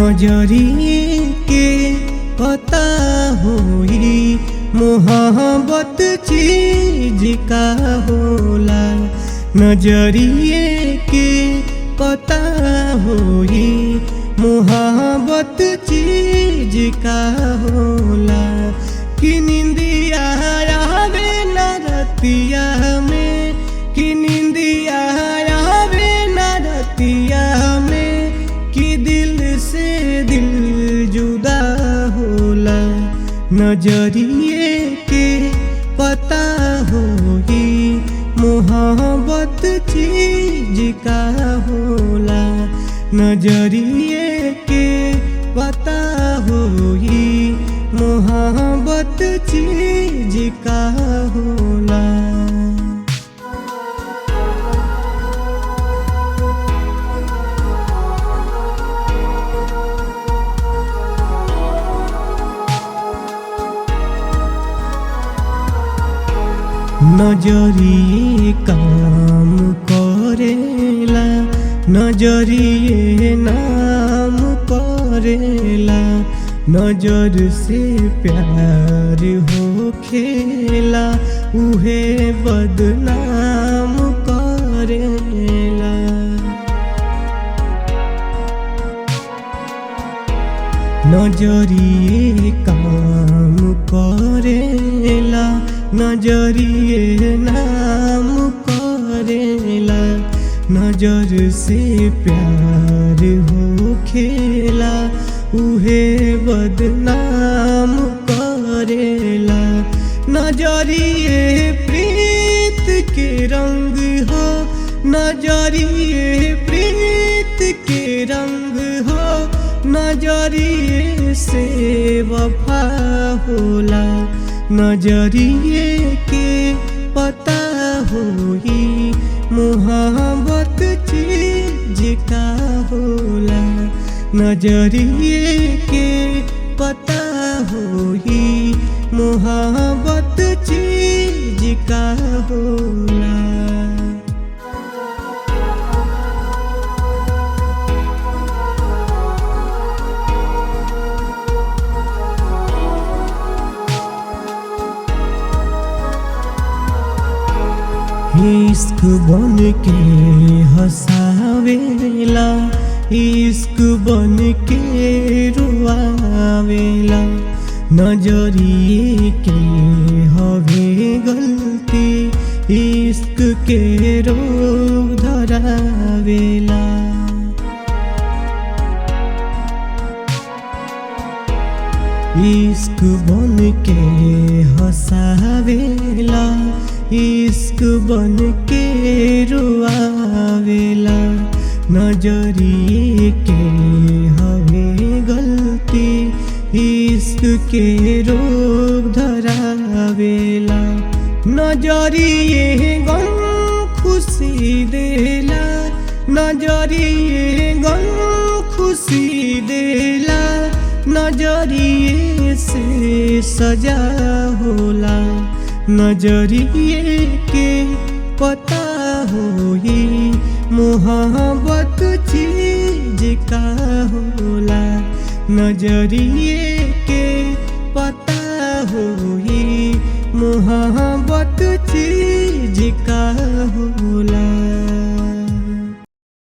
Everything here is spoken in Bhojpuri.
नजरिए के पता होई मोहब्बत चीज का होला। नजरिए के पता होई मोहब्बत चीज का होला। कि निंदिया आवे न रतिया में, कि निंदिया आवे न रतिया में, कि दिल से दिल जुदा होला। नजरिए के पता होई मोहब्बत चीज का होला। नजरिए के पता होई मोहब्बत चीज का होला। नजरिए काम करेला, नजरिए नाम करेला। नजर से प्यार हो खेला, उहे बदनाम करेला। नजरिए काम करेला, नजरिए नाम करेला। नजर से प्यार हो खेला, उहे बदनाम करेला। नजरिए प्रीत के रंग हो, नजरिए प्रीत के रंग हो। नजरिए से वफा होला। नजरिए के पता होई मोहब्बत चीज का होला। नजरिए के पता होई मोहब्बत चीज का होला। इश्क बन के हंसावेला, इश्क बन के रुआवेला। नजरिए के हवे गलती, इश्क के रोग धरावेला। इश्क बन के हंसावेला, इश्क बन के रुआवेला। नजरिए के हवे गलती, इश्क के रोग धरावेला। नजरिए गम खुशी देला, नजरिए गम खुशी देला। नजरिए से सजा होला। नजरिए के पता होई मोहब्बत चीज का होला। नजरिए के पता होई मोहब्बत चीज का होला।